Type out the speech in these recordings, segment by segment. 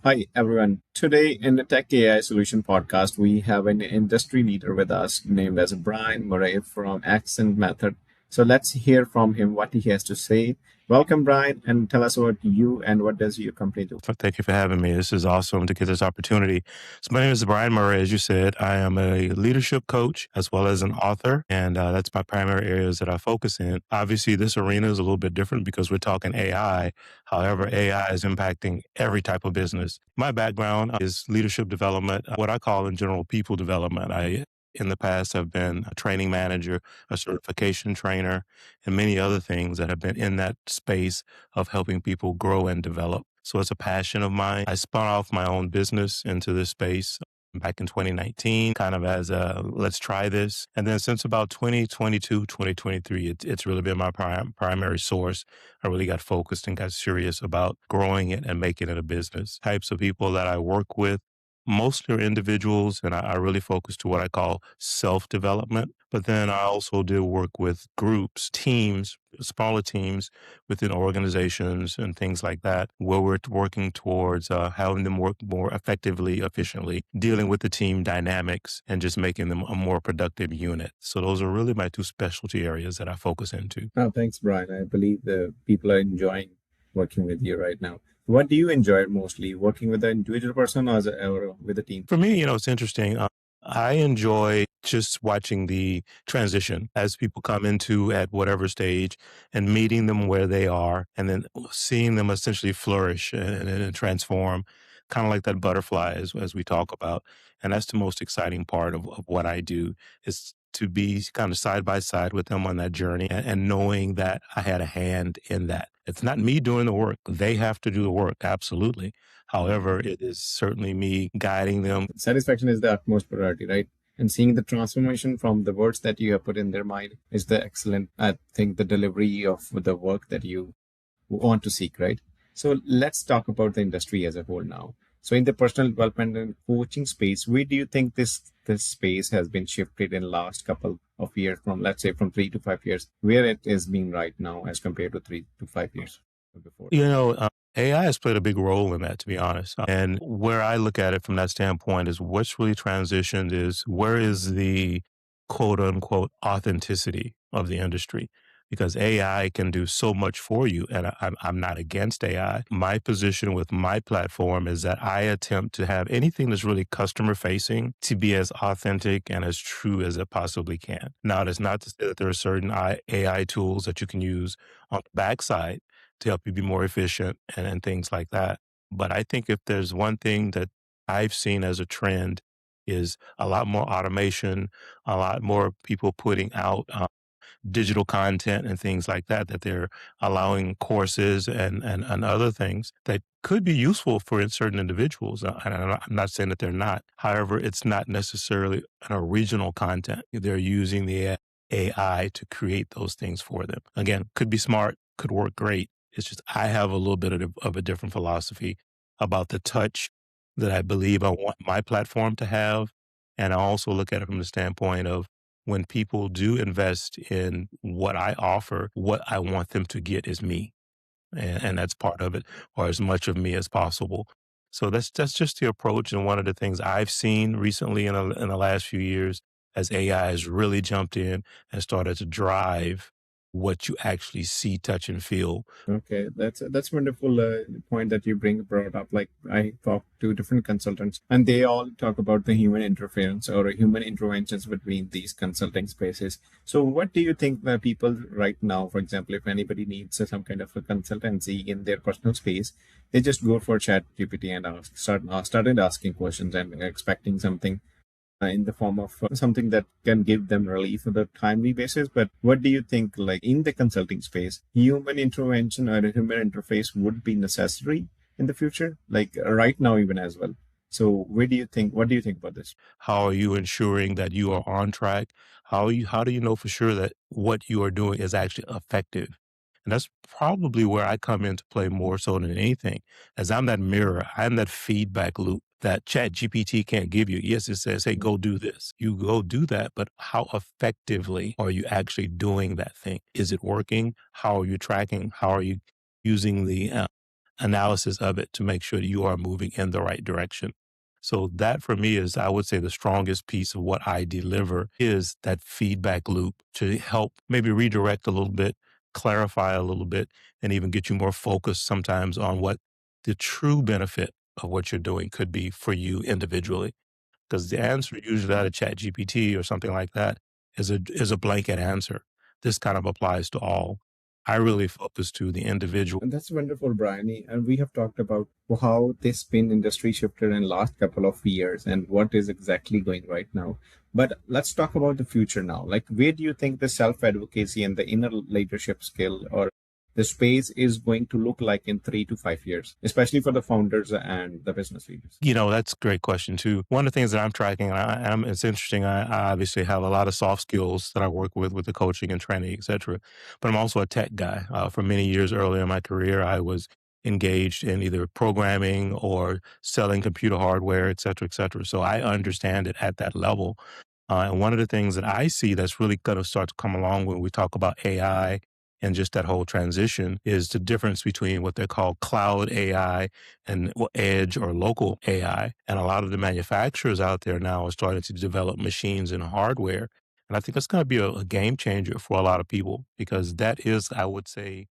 Hi, everyone. Today in the Tech AI Solution podcast, we have an industry leader with us named as Bryan Murray from Accent Method. So let's hear from him what he has to say. Welcome, Brian, and tell us about you and what does your company do? Thank you for having me. This is awesome to get this opportunity. So my name is Bryan Murray. As you said, I am a leadership coach as well as an author, and that's my primary areas that I focus in. Obviously, this arena is a little bit different because we're talking AI. However, AI is impacting every type of business. My background is leadership development, what I call in general people development. In the past, have been a training manager, a certification trainer, and many other things that have been in that space of helping people grow and develop. So it's a passion of mine. I spun off my own business into this space back in 2019, kind of as a let's try this. And then since about 2022, 2023, it's really been my primary source. I really got focused and got serious about growing it and making it a business. Types of people that I work with mostly are individuals, and I really focus to what I call self-development. But then I also do work with groups, teams, smaller teams within organizations and things like that, where we're working towards having them work more effectively, efficiently, dealing with the team dynamics and just making them a more productive unit. So those are really my two specialty areas that I focus into. Oh, thanks, Brian. I believe the people are enjoying working with you right now. What do you enjoy mostly, working with an individual person or with a team? For me, it's interesting. I enjoy just watching the transition as people come into at whatever stage and meeting them where they are and then seeing them essentially flourish and transform, kind of like that butterfly as we talk about. And that's the most exciting part of what I do is to be kind of side by side with them on that journey and knowing that I had a hand in that. It's not me doing the work. They have to do the work. Absolutely. However, it is certainly me guiding them. Satisfaction is the utmost priority, right? And seeing the transformation from the words that you have put in their mind is the excellent, I think, the delivery of the work that you want to seek, right? So let's talk about the industry as a whole now. So in the personal development and coaching space, where do you think this space has been shifted in last couple of years from, let's say, from 3 to 5 years, where it is being right now as compared to 3 to 5 years before? AI has played a big role in that, to be honest. And where I look at it from that standpoint is what's really transitioned is where is the quote unquote authenticity of the industry? Because AI can do so much for you, and I'm not against AI. My position with my platform is that I attempt to have anything that's really customer facing to be as authentic and as true as it possibly can. Now, that's not to say that there are certain AI tools that you can use on the backside to help you be more efficient and things like that. But I think if there's one thing that I've seen as a trend is a lot more automation, a lot more people putting out digital content and things like that, that they're allowing courses and other things that could be useful for certain individuals. And I'm not saying that they're not. However, it's not necessarily an original content. They're using the AI to create those things for them. Again, could be smart, could work great. It's just I have a little bit of a different philosophy about the touch that I believe I want my platform to have. And I also look at it from the standpoint of when people do invest in what I offer, what I want them to get is me. And that's part of it, or as much of me as possible. So that's just the approach. And one of the things I've seen recently in the last few years as AI has really jumped in and started to drive what you actually see, touch, and feel. Okay, that's wonderful point that you brought up. Like I talked to different consultants, and they all talk about the human interference or human interventions between these consulting spaces. So, what do you think that people right now, for example, if anybody needs some kind of a consultancy in their personal space, they just go for ChatGPT and started asking questions and expecting something in the form of something that can give them relief on a timely basis. But what do you think, like in the consulting space, human intervention or a human interface would be necessary in the future, like right now, even as well? So, where do you think? What do you think about this? How are you ensuring that you are on track? How do you know for sure that what you are doing is actually effective? And that's probably where I come into play more so than anything, as I'm that mirror, I'm that feedback loop that ChatGPT can't give you. Yes, it says, hey, go do this. You go do that, but how effectively are you actually doing that thing? Is it working? How are you tracking? How are you using analysis of it to make sure that you are moving in the right direction. So that for me is, I would say, the strongest piece of what I deliver is that feedback loop to help maybe redirect a little bit, clarify a little bit, and even get you more focused sometimes on what the true benefit of what you're doing could be for you individually. Because the answer usually out of ChatGPT or something like that is a blanket answer. This kind of applies to all. I really focus to the individual. And that's wonderful, Brian. And we have talked about how this pin industry shifted in last couple of years and what is exactly going right now. But let's talk about the future now. Like, where do you think the self-advocacy and the inner leadership skill or the space is going to look like in 3 to 5 years, especially for the founders and the business leaders? That's a great question too. One of the things that I'm tracking, it's interesting. I obviously have a lot of soft skills that I work with the coaching and training, et cetera. But I'm also a tech guy. For many years earlier in my career, I was engaged in either programming or selling computer hardware, et cetera, et cetera. So I understand it at that level. And one of the things that I see that's really going to start to come along when we talk about AI and just that whole transition is the difference between what they call cloud AI and edge or local AI. And a lot of the manufacturers out there now are starting to develop machines and hardware. And I think that's going to be a game changer for a lot of people because that is, I would say,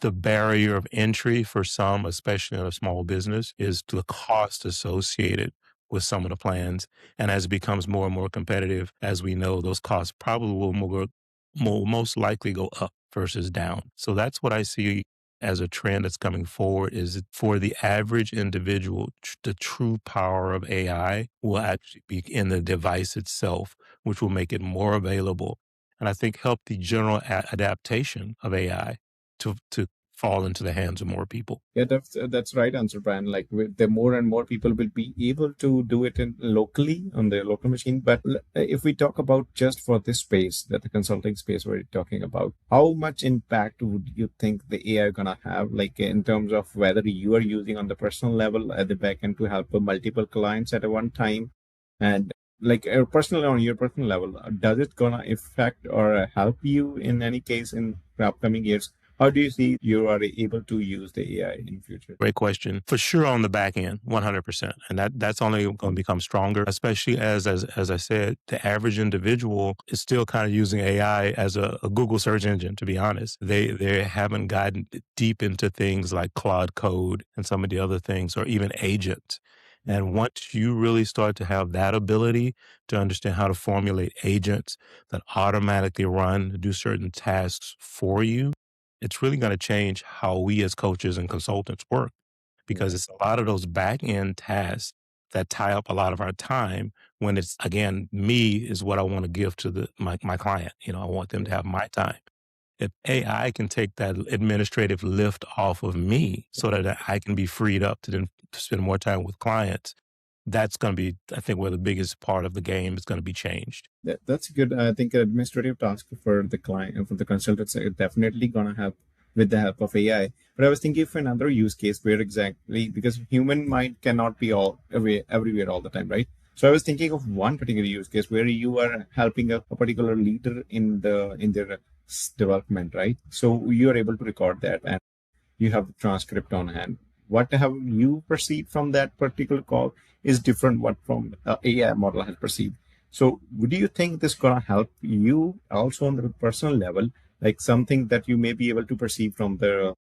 the barrier of entry for some, especially in a small business, is the cost associated with some of the plans. And as it becomes more and more competitive, as we know, those costs probably will most likely go up versus down. So that's what I see as a trend that's coming forward is for the average individual, the true power of AI will actually be in the device itself, which will make it more available. And I think help the general adaptation of AI to fall into the hands of more people. Yeah, that's right answer, Brian. Like with the more and more people will be able to do it in locally on their local machine. But if we talk about just for this space, that the consulting space we're talking about, how much impact would you think the AI gonna have, like in terms of whether you are using on the personal level at the back end to help multiple clients at a one time, and like personally on your personal level, does it gonna affect or help you in any case in the upcoming years? How do you see you are able to use the AI in future? Great question. For sure on the back end, 100%. And that's only going to become stronger, especially as I said, the average individual is still kind of using AI as a Google search engine, to be honest. They haven't gotten deep into things like Claude Code and some of the other things, or even agents. And once you really start to have that ability to understand how to formulate agents that automatically run, do certain tasks for you, it's really going to change how we as coaches and consultants work because Yeah. it's a lot of those back end tasks that tie up a lot of our time when it's again me is what I want to give to my client. I want them to have my time. If AI can take that administrative lift off of me so that I can be freed up to then to spend more time with clients, that's going to be, I think, where the biggest part of the game is going to be changed. That's good. I think administrative task for the client and for the consultants are definitely gonna have with the help of AI. But I was thinking of another use case where exactly because human mind cannot be all everywhere all the time, right? So I was thinking of one particular use case where you are helping a particular leader in their development, right? So you are able to record that and you have the transcript on hand. What have you perceived from that particular call is different what from AI model has perceived. So do you think this gonna help you also on the personal level, like something that you may be able to perceive from the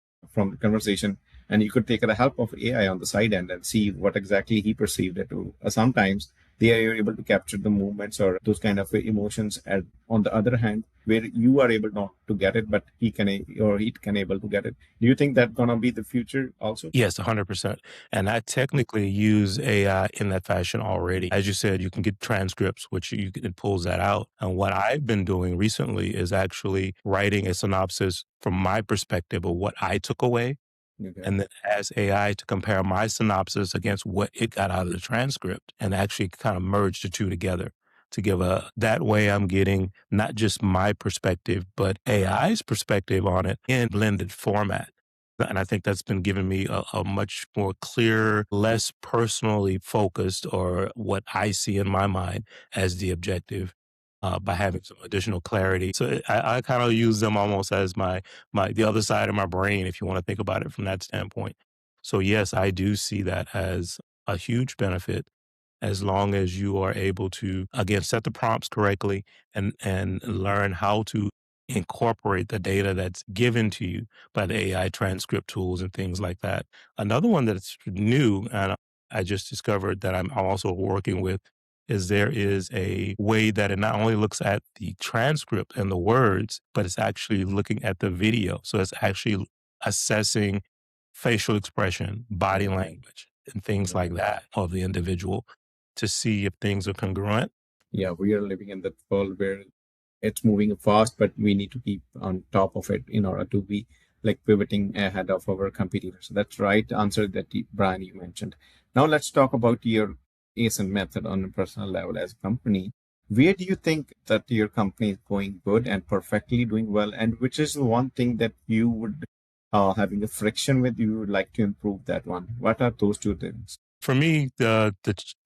conversation, and you could take the help of AI on the side end and see what exactly he perceived it to. Sometimes they are able to capture the movements or those kind of emotions. And on the other hand, where you are able not to get it, but he can able to get it. Do you think that gonna be the future also? Yes, 100%. And I technically use AI in that fashion already. As you said, you can get transcripts, which it pulls that out. And what I've been doing recently is actually writing a synopsis from my perspective of what I took away Okay. and then ask AI to compare my synopsis against what it got out of the transcript and actually kind of merge the two together to give that way I'm getting not just my perspective, but AI's perspective on it in blended format. And I think that's been giving me a much more clear, less personally focused or what I see in my mind as the objective by having some additional clarity. So I kind of use them almost as the other side of my brain, if you want to think about it from that standpoint. So yes, I do see that as a huge benefit as long as you are able to, again, set the prompts correctly and learn how to incorporate the data that's given to you by the AI transcript tools and things like that. Another one that's new, and I just discovered that I'm also working with, is there is a way that it not only looks at the transcript and the words, but it's actually looking at the video. So it's actually assessing facial expression, body language, and things like that of the individual to see if things are congruent. Yeah, we are living in that world where it's moving fast, but we need to keep on top of it in order to be like pivoting ahead of our competitors. So that's right answer that Brian you mentioned. Now let's talk about your ASIN method on a personal level as a company. Where do you think that your company is going good and perfectly doing well, and which is the one thing that you would having a friction with, you would like to improve that one? What are those two things? For me, the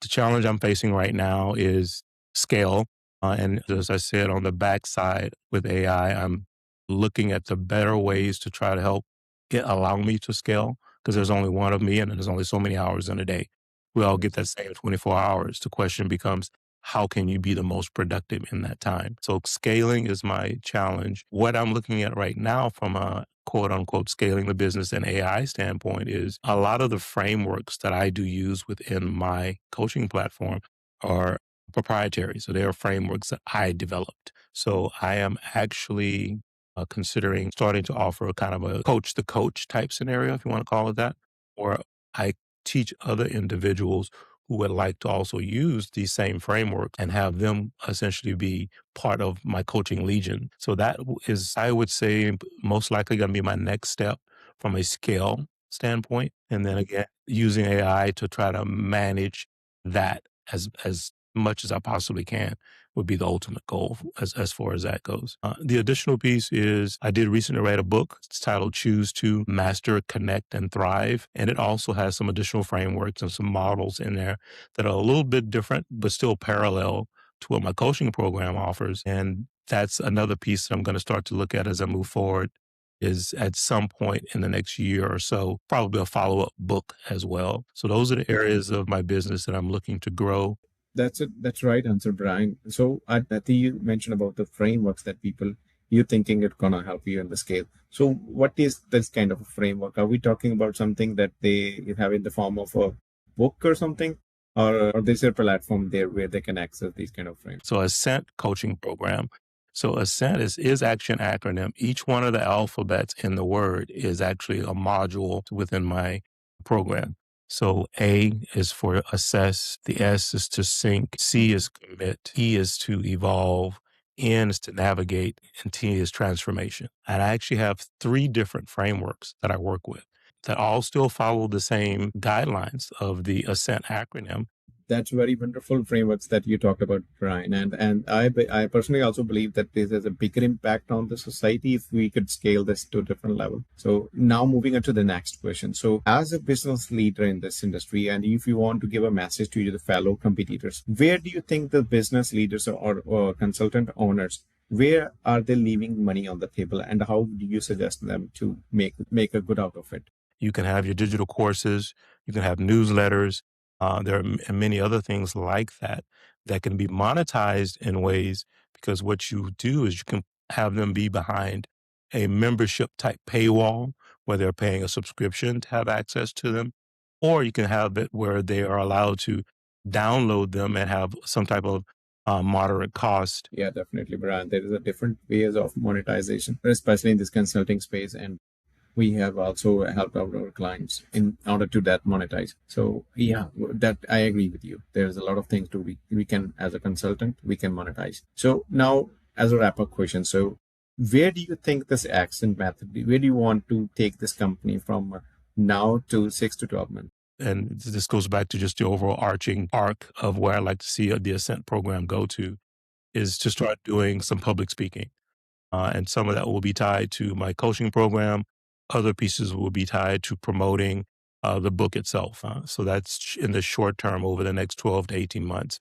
challenge I'm facing right now is scale. And as I said, on the backside with AI, I'm looking at the better ways to try to help allow me to scale because there's only one of me and there's only so many hours in a day. We all get that same 24 hours. The question becomes, how can you be the most productive in that time? So scaling is my challenge. What I'm looking at right now from a quote unquote scaling the business and AI standpoint is a lot of the frameworks that I do use within my coaching platform are proprietary. So they are frameworks that I developed. So I am actually considering starting to offer a kind of a coach the coach type scenario, if you want to call it that, or I teach other individuals who would like to also use these same frameworks and have them essentially be part of my coaching legion. So that is, I would say, most likely going to be my next step from a scale standpoint. And then again, using AI to try to manage that as much as I possibly can would be the ultimate goal as far as that goes. The additional piece is I did recently write a book. It's titled Choose to Master, Connect, and Thrive. And it also has some additional frameworks and some models in there that are a little bit different, but still parallel to what my coaching program offers. And that's another piece that I'm going to start to look at as I move forward is at some point in the next year or so, probably a follow-up book as well. So those are the areas of my business that I'm looking to grow. That's it. That's right answer, Brian. So I think you mentioned about the frameworks that people you thinking it's gonna help you in the scale. So what is this kind of a framework? Are we talking about something that they have in the form of a book or something, or there's a platform there where they can access these kind of frameworks? So ASCENT coaching program. So ASCENT is actually an acronym. Each one of the alphabets in the word is actually a module within my program. So A is for assess, the S is to sync, C is commit, E is to evolve, N is to navigate, and T is transformation. And I actually have 3 different frameworks that I work with that all still follow the same guidelines of the ASCENT acronym. That's very wonderful frameworks that you talked about, Brian. And I personally also believe that this has a bigger impact on the society if we could scale this to a different level. So now moving on to the next question. So as a business leader in this industry, and if you want to give a message to the fellow competitors, where do you think the business leaders or consultant owners, where are they leaving money on the table, and how do you suggest them to make a good out of it? You can have your digital courses, you can have newsletters. There are many other things like that that can be monetized in ways because what you do is you can have them be behind a membership type paywall where they're paying a subscription to have access to them, or you can have it where they are allowed to download them and have some type of moderate cost. Yeah, definitely, Brian. There is a different ways of monetization, especially in this consulting space, and we have also helped out our clients in order to that monetize. So yeah, that I agree with you. There's a lot of things to we can as a consultant we can monetize. So now as a wrap up question, so where do you think this accent method? Where do you want to take this company from now to 6 to 12 months? And this goes back to just the overall arching arc of where I'd like to see the Ascent program go to is to start doing some public speaking. And some of that will be tied to my coaching program. Other pieces will be tied to promoting the book itself. So that's in the short term over the next 12 to 18 months.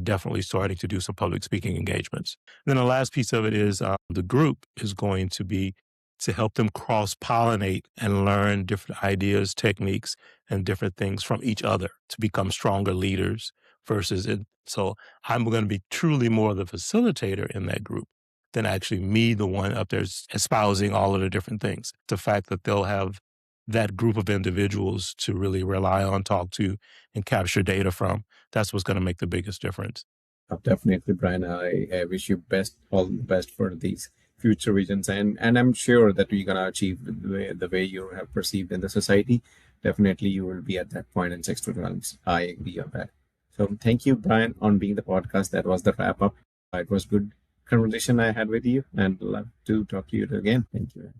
Definitely starting to do some public speaking engagements. And then the last piece of it is the group is going to be to help them cross-pollinate and learn different ideas, techniques, and different things from each other to become stronger leaders versus it. So I'm going to be truly more the facilitator in that group than actually me, the one up there espousing all of the different things. The fact that they'll have that group of individuals to really rely on, talk to, and capture data from, that's what's going to make the biggest difference. Definitely, Brian. I wish you all the best for these future visions, and I'm sure that you're gonna achieve the way you have perceived in the society. Definitely, you will be at that point in 6 to 12 months. I agree on that. So, thank you, Brian, on being the podcast. That was the wrap up. It was good conversation I had with you, and love to talk to you again. Thank you.